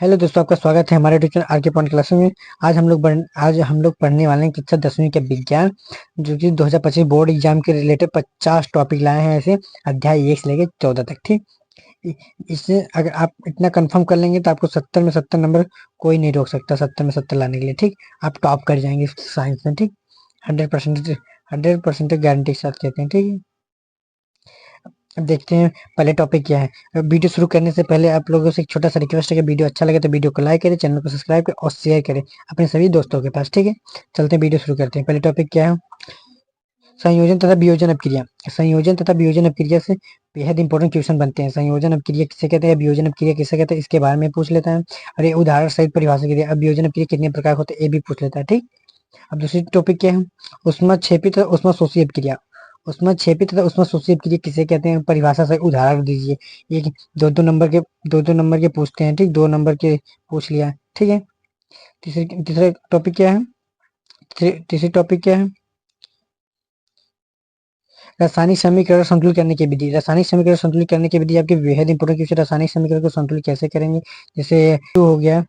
Hello दोस्तों, आपका स्वागत है हमारे ट्यूशन आर के पॉइंट क्लास में। आज हम लोग पढ़ने वाले हैं कक्षा 10वीं के विज्ञान, जो कि 2025 बोर्ड एग्जाम के रिलेटेड 50 टॉपिक लाए हैं ऐसे, अध्याय 1 से लेकर 14 तक। ठीक। इ- इससे अगर आप इतना कंफर्म कर लेंगे तो आपको 70 में 70 नंबर कोई नहीं रोक सकता, 70 में 70 लाने के लिए। ठीक। आप टॉप कर जाएंगे साइंस में। ठीक। 100%, 100% गारंटी के साथ कहते हैं। ठीक है। अब देखते हैं पहले टॉपिक क्या है। वीडियो शुरू करने से पहले आप लोगों से एक छोटा सा रिक्वेस्ट है कि वीडियो अच्छा लगे तो वीडियो को लाइक करें, चैनल को सब्सक्राइब करें और शेयर करें अपने सभी दोस्तों के पास। ठीक है। चलते हैं, वीडियो शुरू करते हैं। पहले टॉपिक क्या है? संयोजन तथा वियोजन अपक्रिया। संयोजन तथा वियोजन अपक्रिया से बेहद इंपॉर्टेंट क्वेश्चन बनते हैं। संयोजन अपक्रिया किसे कहते हैं, वियोजन अपक्रिया किसे कहते हैं, इसके बारे में पूछ लेता है। और ये उदाहरण सहित परिभाषा के लिए अब वियोजन अपक्रिया कितने प्रकार होते हैं ये भी पूछ लेता है। ठीक। अब दूसरी टॉपिक क्या है? उष्मा क्षेपी तथा उष्मा शोषी अपक्रिया। उष्मा क्षेपी तथा उष्मा शोषी अपक्रिया किसे कहते हैं, परिभाषा से उदाहरण दीजिए। ये दो दो नंबर के पूछते हैं। ठीक। 2 नंबर के पूछ लिया। ठीक है। तीसरा टॉपिक क्या है? तीसरी टॉपिक क्या है? रासायनिक समीकरण संतुलित करने की विधि। रासायनिक समीकरण संतुलित करने की विधि आपके बेहद इंपोर्टेंट क्वेश्चन। रासायनिक समीकरण को संतुलित कैसे करेंगे? जैसे टू हो गया,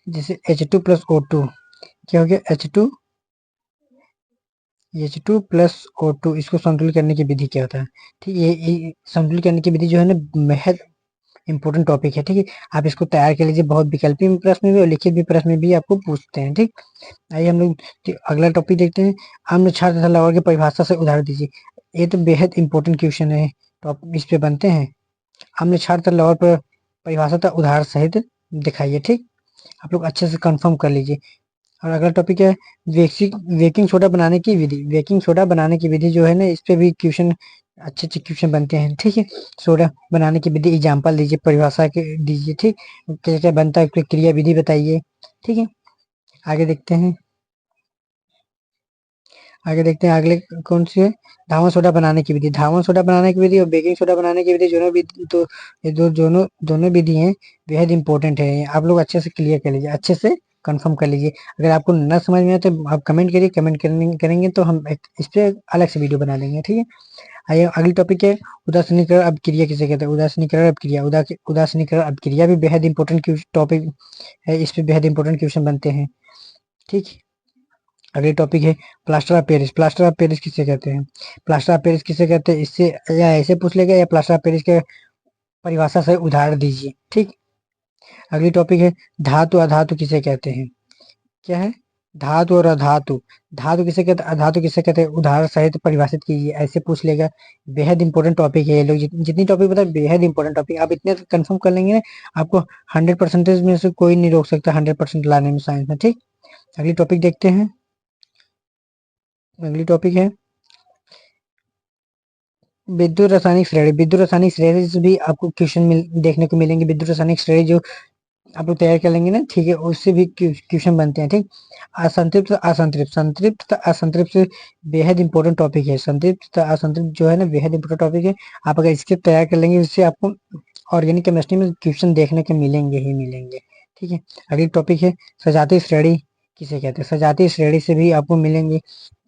जैसे H2 + O2। क्या हो गया? H2 + O2, इसको संतुलित करने की विधि क्या होता है? ठीक। ये संतुलित करने की विधि जो है ना, बेहद इंपॉर्टेंट टॉपिक है। ठीक है। आप इसको तैयार कर लीजिए, बहुत विकल्पी प्रश्न में भी और लिखित भी प्रश्न में भी आपको पूछते हैं। ठीक। आइए हम लोग अगला टॉपिक देखते हैं। अम्ल क्षार तथा लवण की परिभाषा से उदाहरण दीजिए। ये तो बेहद इंपॉर्टेंट क्वेश्चन है। टॉप इस पे बनते हैं। अम्ल क्षार तथा लवण पर परिभाषा तथा उदाहरण सहित दिखाइए। ठीक। आप लोग अच्छे से कंफर्म कर लीजिए। और अगला टॉपिक है बेकिंग सोडा बनाने की विधि। बेकिंग सोडा बनाने की विधि जो है ना, इस पे भी क्वेश्चन, अच्छे अच्छे क्वेश्चन बनते हैं। ठीक है। सोडा बनाने की विधि एग्जाम्पल दीजिए, परिभाषा के दीजिए। ठीक। क्या क्या बनता है, क्रिया विधि बताइए। ठीक है। आगे देखते हैं। अगले कौन सी है? धावन सोडा बनाने की विधि। धावन सोडा बनाने की विधि और बेकिंग सोडा बनाने की विधि दोनों विधि तो ये दोनों दोनों विधि हैं, बेहद इंपॉर्टेंट है। आप लोग अच्छे से क्लियर कर लीजिए, अच्छे से कंफर्म कर लीजिए। अगर आपको न समझ में आए तो आप कमेंट करिए, करेंगे तो हम इस पे अलग से वीडियो बना देंगे। ठीक है। आइए अगली टॉपिक है उदासीनीकरण अपक्रिया किसे कहते हैं। उदासीनीकरण अपक्रिया, उदासीनीकरण अपक्रिया भी बेहद इंपॉर्टेंट टॉपिक है। इस पे बेहद इंपॉर्टेंट क्वेश्चन बनते हैं। ठीक। अगली टॉपिक है plaster of Paris. Plaster of Paris किसे कहते हैं? प्लास्टर ऑफ पेरिस किसे कहते हैं, इससे या ऐसे पूछ लेगा या प्लास्टर ऑफ पेरिस के परिभाषा से उदाहरण दीजिए। ठीक। अगली टॉपिक है धातु अधातु किसे कहते हैं। क्या है? धातु और अधातु। धातु किसे कहते हैं, अधातु किसे कहते हैं, उदाहरण सहित परिभाषित कीजिए, ऐसे पूछ लेगा। बेहद इंपॉर्टेंट टॉपिक है ये लोग, जितनी टॉपिक बता बेहद इंपॉर्टेंट टॉपिक। आप इतने कंफर्म कर लेंगे ना, आपको 100% में से कोई नहीं रोक सकता 100% लाने में साइंस में। ठीक। अगली टॉपिक देखते हैं। अगली टॉपिक है विद्युत रासायनिक श्रेणी। विद्युत रासायनिक श्रेणी से भी आपको क्वेश्चन देखने को मिलेंगे। विद्युत रासायनिक श्रेणी जो आप लोग तैयार कर लेंगे ना, ठीक है, उससे भी क्वेश्चन बनते हैं। ठीक। असंतृप्त असंतृप्त, संतृप्त असंतृप्त से बेहद इंपॉर्टेंट टॉपिक है। संतृप्त असंतृप्त जो है ना, बेहद इंपॉर्टेंट टॉपिक है। आप अगर इसके तैयार कर लेंगे, इससे आपको ऑर्गेनिक केमिस्ट्री में क्वेश्चन देखने को मिलेंगे ही मिलेंगे। ठीक है। अगली टॉपिक है सजातीय श्रेणी किसे कहते हैं। सजातीय श्रेणी से भी आपको मिलेंगे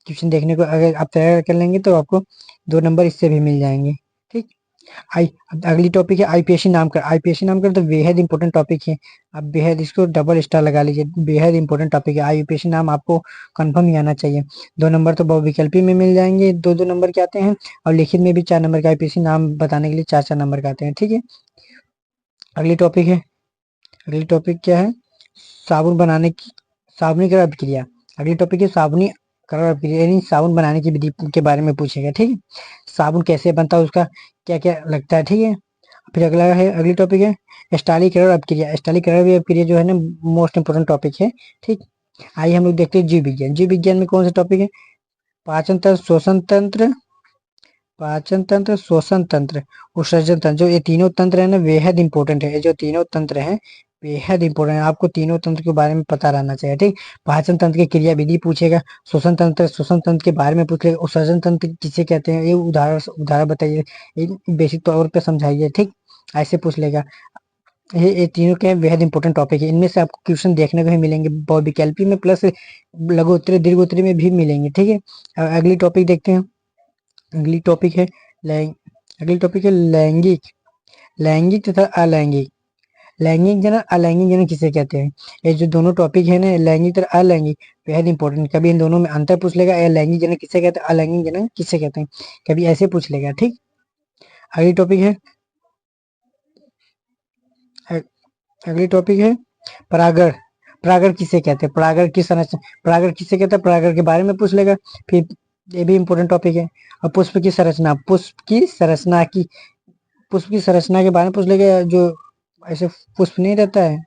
क्वेश्चन देखने को, अगर आप तैयार कर लेंगे तो आपको 2 नंबर इससे भी मिल जाएंगे। ठीक। आई अगली टॉपिक है आईपीएससी नामकरण। आईपीएससी नामकरण तो बेहद इंपॉर्टेंट टॉपिक है। आप बेहद इसको डबल स्टार लगा लीजिए, बेहद इंपॉर्टेंट टॉपिक है। आईपीएससी नाम आपको कंफर्म ही आना चाहिए। 2 नंबर तो बहुविकल्पी में मिल जाएंगे, दो दो नंबर के आते हैं, और लिखित में भी 4 नंबर का आईपीएससी नाम बताने के लिए 4 4 नंबर का आते हैं। ठीक है। अगली टॉपिक है, अगली टॉपिक क्या है? साबुन बनाने की, साबुनीकरण अभिक्रिया। अगली टॉपिक है साबुनीकरण अभिक्रिया, यानी साबुन बनाने की विधि के बारे में पूछेगा। ठीक है। साबुन कैसे बनता है, उसका क्या क्या लगता है। ठीक है। फिर अगला है, अगली टॉपिक है स्टालीकरण अपक्रिया। स्टालीकरण भी अपक्रिया जो है ना, मोस्ट इंपोर्टेंट टॉपिक है। ठीक। आइए हम लोग देखते हैं जीव विज्ञान। जीव विज्ञान में कौन सा टॉपिक है? पाचन तंत्र, श्वसन तंत्र, पाचन तंत्र, श्वसन तंत्र, उत्सर्जन तंत्र। जो ये तीनों तंत्र है ना, बेहद इंपॉर्टेंट है। ये जो तीनों तंत्र हैं बेहद इंपॉर्टेंट है, आपको तीनों तंत्र के बारे में पता रहना चाहिए। ठीक। पाचन तंत्र की क्रिया विधि पूछेगा, श्वसन तंत्र के बारे में पूछेगा, उत्सर्जन तंत्र किसे कहते हैं, ये उदाहरण उदाहरण बताइए, बेसिक तौर पे समझाइए। ठीक। ऐसे पूछ लेगा। ये तीनों के बेहद इंपॉर्टेंट टॉपिक है। इनमें से आपको क्वेश्चन देखने को ही मिलेंगे, बहुविकल्पी में प्लस लघु उत्तरीय दीर्घ उत्तरीय में भी मिलेंगे। ठीक है। अगली टॉपिक देखते हैं। अगली टॉपिक है लैंग अगली टॉपिक है लैंगिक लैंगिक तथा अलैंगिक, लैंगिक जनन अलैंगिक जनन किसे कहते हैं? ये जो दोनों टॉपिक है ना, लैंगिक और अलैंगिक, बेहद इंपॉर्टेंट। कभी इन दोनों में अंतर पूछ लेगा, या लैंगिक जनन किसे कहते हैं, अलैंगिक जनन किसे कहते हैं, कभी ऐसे पूछ लेगा। ठीक, अगली टॉपिक है, अगली टॉपिक है परागण। परागण किसे कहते हैं, परागण की संरचना, परागण किसे कहते हैं, परागण के बारे में पूछ लेगा। फिर ये भी इंपॉर्टेंट टॉपिक है। और पुष्प की संरचना, पुष्प की संरचना के बारे में पूछ लेगा। जो ऐसे पुष्प नहीं रहता है,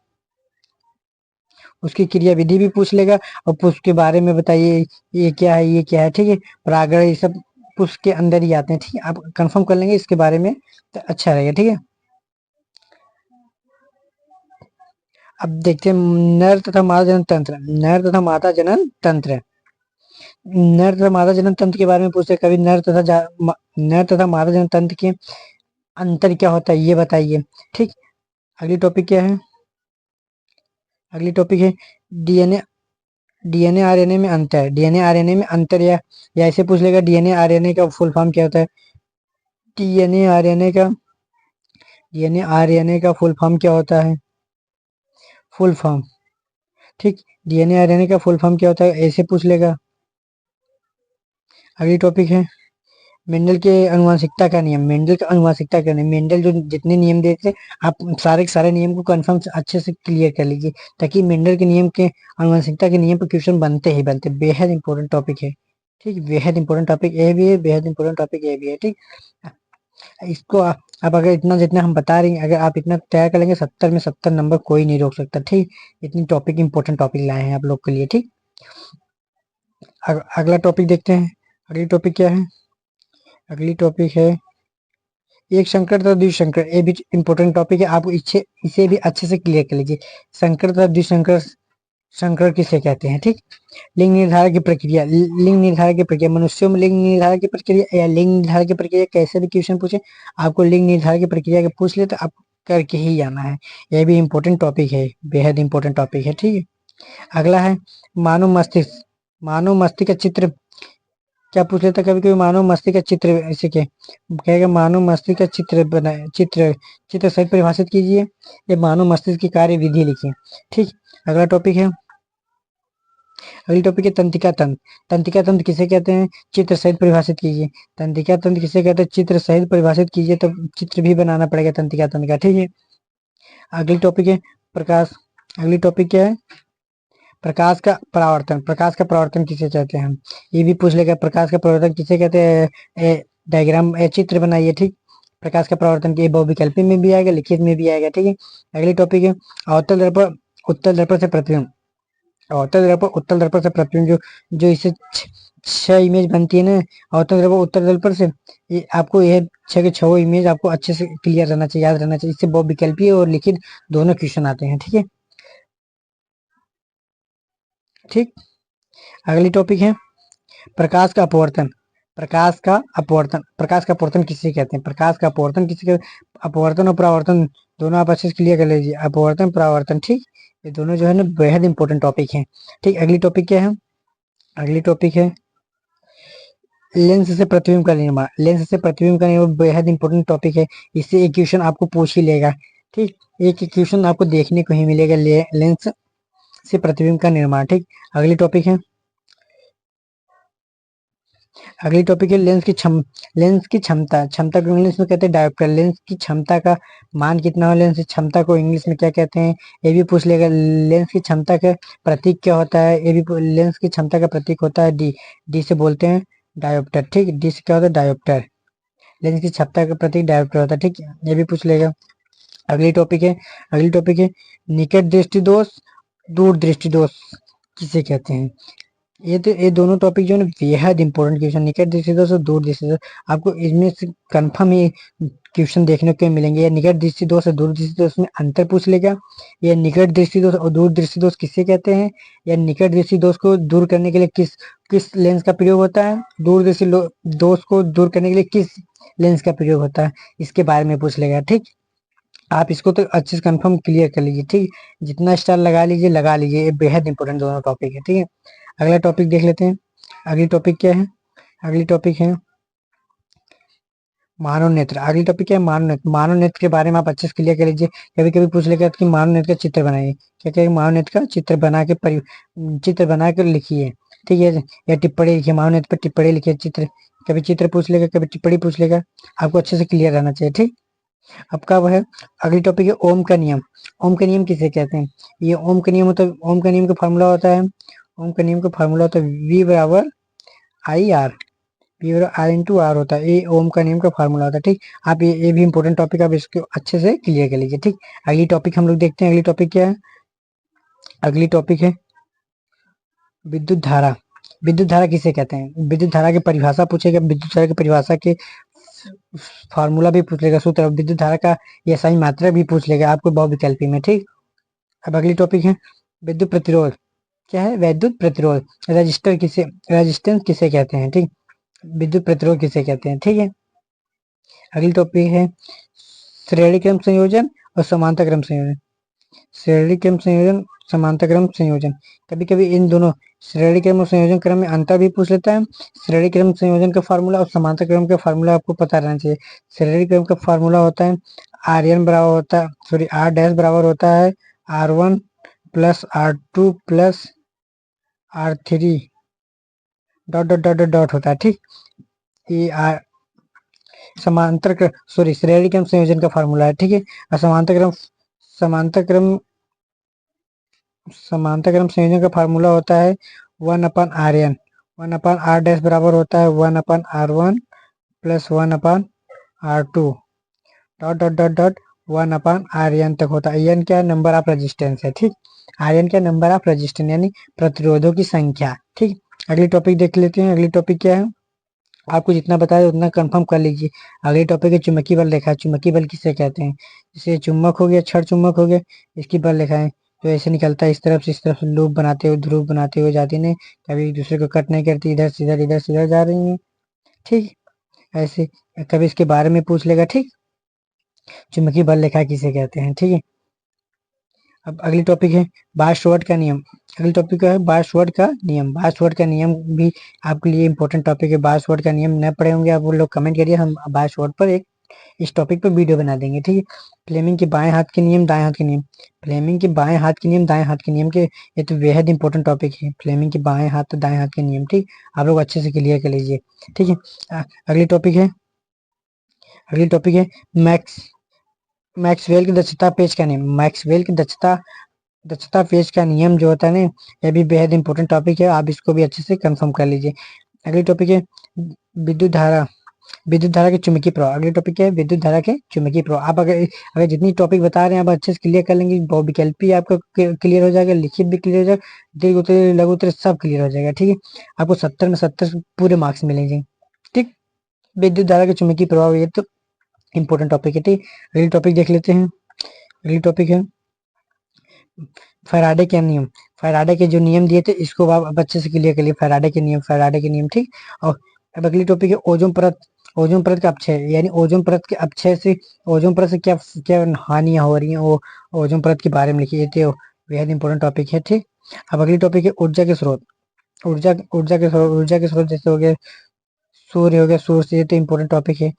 उसकी क्रिया विधि भी पूछ लेगा। और पुष्प के बारे में बताइए, ये क्या है, ये क्या है। ठीक है, परागण ये सब पुष्प के अंदर ही आते हैं। ठीक है, आप कंफर्म कर लेंगे इसके बारे में तो अच्छा रहेगा। ठीक है, अब देखते हैं नर तथा मादा जनन तंत्र। नर तथा मादा जनन तंत्र, नर तथा मादा जनन तंत्र के बारे में पूछते हैं। कभी नर तथा मादा जनन तंत्र के अंतर क्या होता है, ये बताइए। ठीक, अगली टॉपिक क्या है, अगली टॉपिक है डीएनए, डीएनए आरएनए में अंतर। डीएनए आरएनए में अंतर, या ऐसे पूछ लेगा डीएनए आरएनए का फुल फॉर्म क्या होता है। डीएनए आरएनए का, डीएनए आरएनए का फुल फॉर्म क्या होता है, फुल फॉर्म। ठीक, डीएनए आरएनए का फुल फॉर्म क्या होता है, ऐसे पूछ लेगा। अगली टॉपिक है मेंडल के अनुवांशिकता का नियम। मेंडल का अनुवांशिकता का नियम, मेंडल जो जितने नियम देते आप सारे के सारे नियम को कंफर्म अच्छे से क्लियर कर लीजिए, ताकि मेंडल के नियम के, अनुवांशिकता के नियम पर क्वेश्चन बनते ही बनते। बेहद इंपॉर्टेंट टॉपिक है। ठीक, बेहद इंपॉर्टेंट टॉपिक ये भी है, बेहद इंपॉर्टेंट टॉपिक ये भी है। ठीक, इसको आप अगर इतना जितना हम बता रहे हैं, अगर आप इतना तैयार कर लेंगे, 70 में 70 नंबर कोई नहीं रोक सकता। ठीक, इतनी टॉपिक इंपॉर्टेंट टॉपिक लाए हैं आप लोग के लिए। ठीक, अगला टॉपिक देखते हैं। अगली टॉपिक क्या है, अगली टॉपिक है एक संकर तथा द्विसंकर। ये भी इंपॉर्टेंट टॉपिक है, आप इसे भी अच्छे से क्लियर कर लीजिए। संकर तथा द्विसंकर, संकर किसे कहते हैं। ठीक, लिंग निर्धारण की प्रक्रिया, लिंग निर्धारण की प्रक्रिया, मनुष्यों में लिंग निर्धारण की प्रक्रिया या लिंग निर्धारण की प्रक्रिया कैसे भी क्वेश्चन पूछे, आपको लिंग निर्धारण की प्रक्रिया के पूछ ले तो आप करके ही जाना है। यह भी इंपॉर्टेंट टॉपिक है, बेहद इंपॉर्टेंट टॉपिक है। ठीक है, अगला है मानव मस्तिष्क। मानव मस्तिष्क का चित्र क्या पूछ लेता, कभी कभी मानव मस्तिष्क का चित्र ऐसे के कहेगा, मानव मस्तिष्क का चित्र बनाए, चित्र सहित परिभाषित कीजिए। ये मानव मस्तिष्क की कार्य विधि लिखिए। ठीक, अगला टॉपिक है, अगली टॉपिक है तंत्रिका तंत्र। तंत्रिका तंत्र किसे कहते हैं, चित्र सहित परिभाषित कीजिए। तंत्रिका तंत्र किसे कहते हैं, चित्र सहित परिभाषित कीजिए। तो चित्र भी बनाना पड़ेगा तंत्रिका तंत्र का। ठीक है, अगली टॉपिक है प्रकाश। अगली टॉपिक क्या है, प्रकाश का परावर्तन। प्रकाश का परावर्तन किसे कहते हैं, ये भी पूछ लेगा। प्रकाश का परावर्तन किसे कहते हैं, डायग्राम चित्र बनाइए। ठीक, प्रकाश का परावर्तन के बहुविकल्पी में भी आएगा, लिखित में भी आएगा। ठीक है, अगली टॉपिक है अवतल दर्पण, उत्तल दर्पण से प्रतिबिंब। अवतल दर्पण, उत्तल दर्पण से प्रतिबिंब, जो जो इसे 6 इमेज बनती है ना, अवतल दर्पण उत्तल दर्पण से, ये आपको यह 6 के 6 इमेज आपको अच्छे से क्लियर रहना चाहिए, याद रहना चाहिए। इससे बहुविकल्पी और लिखित दोनों क्वेश्चन आते हैं। ठीक है, ठीक, अगली टॉपिक है प्रकाश का अपवर्तन। प्रकाश का अपवर्तन, प्रकाश का अपवर्तन किसे कहते हैं, प्रकाश का अपवर्तन किसे कहते हैं। अपवर्तन और परावर्तन दोनों आप अच्छे से क्लियर कर लीजिए, अपवर्तन परावर्तन। ठीक, ये दोनों जो है ना बेहद इंपॉर्टेंट टॉपिक है। ठीक, अगली टॉपिक क्या है, अगली टॉपिक है लेंस से प्रतिबिंब का निर्माण। लेंस से प्रतिबिंब का निर्माण बेहद इंपॉर्टेंट टॉपिक है, इससे एक क्वेश्चन आपको पूछ ही लेगा। ठीक, एक क्वेश्चन आपको देखने को ही मिलेगा, लेंस से प्रतिबिंब का निर्माण। ठीक, अगली टॉपिक है, अगली टॉपिक है लेंस की क्षमता। क्षमता को इंग्लिश में कहते हैं डायोप्टर। लेंस की क्षमता का मान कितना हो, लेंस की क्षमता को इंग्लिश में क्या कहते हैं, ये भी पूछ लेगा। लेंस की क्षमता का प्रतीक क्या होता है, ये भी लेंस की क्षमता का प्रतीक होता है डी। डी से बोलते हैं डायोप्टर। ठीक, डी से क्या होता है, डायोप्टर। लेंस की क्षमता का प्रतीक डायोप्टर होता है। ठीक, ये भी पूछ लेगा। अगली टॉपिक है, अगली टॉपिक है निकट दृष्टि दोष, दूर दृष्टि दोष किसे कहते हैं। ये दोनों टॉपिक जो है बेहद इंपॉर्टेंट क्वेश्चन, निकट दृष्टि दोष और दूर दृष्टि दोष, आपको इसमें से कंफर्म ही क्वेश्चन देखने को मिलेंगे। या निकट दृष्टि दोष और दूर दृष्टि दोष में अंतर पूछ लेगा, या निकट दृष्टि दोष और दूर दृष्टि दोष किसे कहते हैं, या निकट दृष्टि दोष को दूर करने के लिए किस किस लेंस का प्रयोग होता है, दूर दृष्टि दोष को दूर करने के लिए किस लेंस का प्रयोग होता है, इसके बारे में पूछ लेगा। ठीक, आप इसको तो अच्छे से कंफर्म क्लियर कर लीजिए। ठीक, जितना स्टार लगा लीजिए लगा लीजिए, ये बेहद इंपॉर्टेंट दोनों टॉपिक है। ठीक है, अगला टॉपिक देख लेते हैं। अगली टॉपिक क्या है, अगली टॉपिक है मानव नेत्र। अगली टॉपिक क्या है, मानव नेत्र। मानव नेत्र के बारे में आप अच्छे से क्लियर कर लीजिए। कभी कभी पूछ लेगा कि मानव नेत्र का चित्र बनाइए, क्या कहेगा, मानव नेत्र का चित्र बना के चित्र बना कर लिखिए, ठीक है, या टिप्पणी लिखिए, मानव नेत्र पर टिप्पणी लिखिए। चित्र, कभी चित्र पूछ लेगा, कभी टिप्पणी पूछ लेगा, आपको अच्छे से क्लियर रहना चाहिए, ठीक। आपका वह है, अगली टॉपिक है ओम का नियम। ओम का नियम किसे कहते हैं, ये ओम का नियम होता है, ओम का नियम का फॉर्मूला होता है, ओम का नियम का फॉर्मूला होता है वी बराबर आई आर, वी बराबर आर इंटू आर होता है, ये ओम का नियम का फार्मूला होता है, ठीक। आप ये भी इंपॉर्टेंट टॉपिक, आप इसको अच्छे से क्लियर कर लीजिए, ठीक। अगली टॉपिक हम लोग देखते हैं, अगली टॉपिक क्या है, अगली टॉपिक है विद्युत धारा। विद्युत धारा किसे कहते हैं, विद्युत धारा की परिभाषा पूछेगा, विद्युत धारा की परिभाषा के फार्मूला भी पूछ लेगा, सूत्र, विद्युत धारा का ये सही मात्रा भी पूछ लेगा आपको बहुविकल्पी में, ठीक। अब अगली टॉपिक है विद्युत प्रतिरोध। क्या है, विद्युत प्रतिरोध। रजिस्टर किसे, रेजिस्टेंस किसे कहते हैं, ठीक। विद्युत प्रतिरोध किसे कहते हैं, ठीक है। अगली टॉपिक है श्रेणी क्रम संयोजन और समांतर क्रम संयोजन। श्रेणी क्रम संयोजन, समांतर क्रम संयोजन, कभी कभी इन दोनों श्रेणी क्रम और संयोजन क्रम में अंतर भी पूछ लेता है। श्रेणी क्रम संयोजन का फार्मूला और समांतर क्रम का फार्मूला आपको पता रहना चाहिए। श्रेणी क्रम का फार्मूला होता है आर एन बराबर होता है, सॉरी आर डैश बराबर होता है R one plus R two plus R three dot dot dot dot dot होता है, ठीक। ये आर समांतर क्रम, सॉरी श्रेणी क्रम संयोजन का फार्मूला है, ठीक है। और समांतर क्रम समांतर क्रम संयोजन का फार्मूला होता है one upon R N, one upon R dash बराबर होता है one upon R one plus one upon R two dot dot dot dot one upon R N तक होता है। एन क्या है, नंबर ऑफ रेजिस्टेंस है, ठीक। आर एन क्या, नंबर ऑफ रेजिस्टेंस यानी प्रतिरोधों की संख्या, ठीक। अगली टॉपिक देख लेते हैं, अगली टॉपिक क्या है, आपको जितना बताया उतना कंफर्म कर लीजिए। अगली टॉपिक है चुंबकीय बल रेखा। चुंबकीय बल किसे कहते हैं, जैसे चुंबक हो गया, क्षण चुंबक हो गया, इसकी बल रेखाएं तो ऐसे निकलता है, इस तरफ से लूप बनाते हुए, ध्रुव बनाते हुए जाती नहीं, कभी एक दूसरे को कट नहीं करती, इधर से इधर, इधर से इधर जा रही है, ठीक। ऐसे कभी इसके बारे में पूछ लेगा, ठीक। चुंबकीय बल रेखा किसे कहते हैं, ठीक है। अब अगली टॉपिक है बायसवर्ट का नियम। अगली टॉपिक है बायसवर्ट का नियम। बायसवर्ट का नियम भी आपके लिए इंपॉर्टेंट टॉपिक है। बायसवर्ट का नियम न पढ़े होंगे आप वो लोग कमेंट करिए, हम बायसवर्ट पर एक इस टॉपिक पर वीडियो बना देंगे, ठीक है। फ्लेमिंग के बाएं हाथ के नियम, दाएं हाथ के नियम। फ्लेमिंग के बाएं हाथ के नियम, दाएं हाथ के नियम के, ये तो बेहद इंपॉर्टेंट टॉपिक है। फ्लेमिंग के बाएं हाथ तो दाएं हाथ के नियम, ठीक। आप लोग अच्छे से क्लियर कर लीजिए, ठीक है। अगली टॉपिक है, अगली टॉपिक है मैक्स मैक्सवेल की दक्षता पेज का नियम। मैक्सवेल की दक्षता दक्षता पेज का नियम जो होता है ना, ये भी बेहद इंपॉर्टेंट टॉपिक है, आप इसको भी अच्छे से कंफर्म कर लीजिए। अगली टॉपिक है विद्युत धारा, विद्युत धारा के चुंबकीय प्रभाव। अगले टॉपिक है विद्युत धारा के चुंबकीय प्रभाव। आप अगर अगर जितनी टॉपिक बता रहे हैं आप अच्छे से क्लियर कर लेंगे, बहुविकल्पी आपका क्लियर हो जाएगा, लिखित भी क्लियर हो जाएगा, दीर्घ उत्तरीय, लघु उत्तरीय सब क्लियर हो जाएगा, ठीक है। आपको 70 में 70 पूरे मार्क्स मिलेंगे, ठीक। विद्युत धारा के चुंबकीय प्रभाव, ये तो इंपॉर्टेंट टॉपिक है, ठीक। अगली टॉपिक देख लेते हैं, अगली टॉपिक है फैराडे के नियम। फैराडे के जो नियम दिए थे इसको आप अच्छे से क्लियर कर लिए, फैराडे के नियम, फैराडे के नियम, ठीक। और अब अगली टॉपिक है ओजोन परत। ओजोन परत का अपक्षय, यानी ओजोन परत के अपक्षय से, ओजोन परत से क्या क्या हानियां हो रही हैं, वो ओजोन परत के बारे में लिखिए, तो बेहद इंपॉर्टेंट टॉपिक है, ठीक। अब अगली टॉपिक है ऊर्जा के स्रोत। ऊर्जा के स्रोत जैसे हो गए सूर्य, हो गया सूर्य से, ये तो इंपॉर्टेंट टॉपिक है,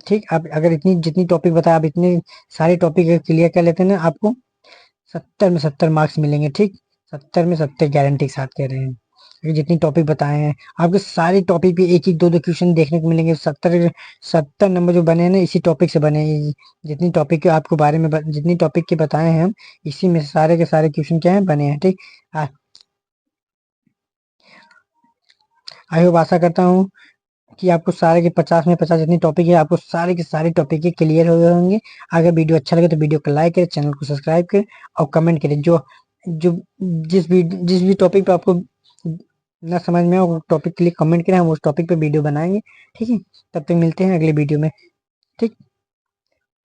ठीक। आप अगर इतनी जितनी टॉपिक बताया, आप इतने सारे टॉपिक क्लियर कर लेते हैं ना, आपको 70 में 70 मार्क्स मिलेंगे, ठीक। 70 में 70 गारंटी के साथ कह रहे हैं। ये जितनी टॉपिक बताए हैं आपके सारे टॉपिक पे एक एक दो दो क्वेश्चन देखने को मिलेंगे। 70 नंबर जो बने हैं ना, इसी टॉपिक से बने हैं। जितनी टॉपिक के आपको बारे में जितनी टॉपिक के बताए हैं हम, इसी में सारे के सारे क्वेश्चन क्या है बने हैं, ठीक। आई होप, आशा करता हूँ कि आपको सारे के 50 में 50 जितनी टॉपिक है, आपको सारे के सारे टॉपिक के क्लियर हो गए होंगे। अगर वीडियो अच्छा लगे तो वीडियो को लाइक करें, चैनल को सब्सक्राइब करें और कमेंट करें। जो जो जिस भी टॉपिक पे आपको ना समझ में हो टॉपिक के लिए कमेंट करें, हम उस टॉपिक पे वीडियो बनाएंगे, ठीक है। तब तक मिलते हैं अगले वीडियो में, ठीक।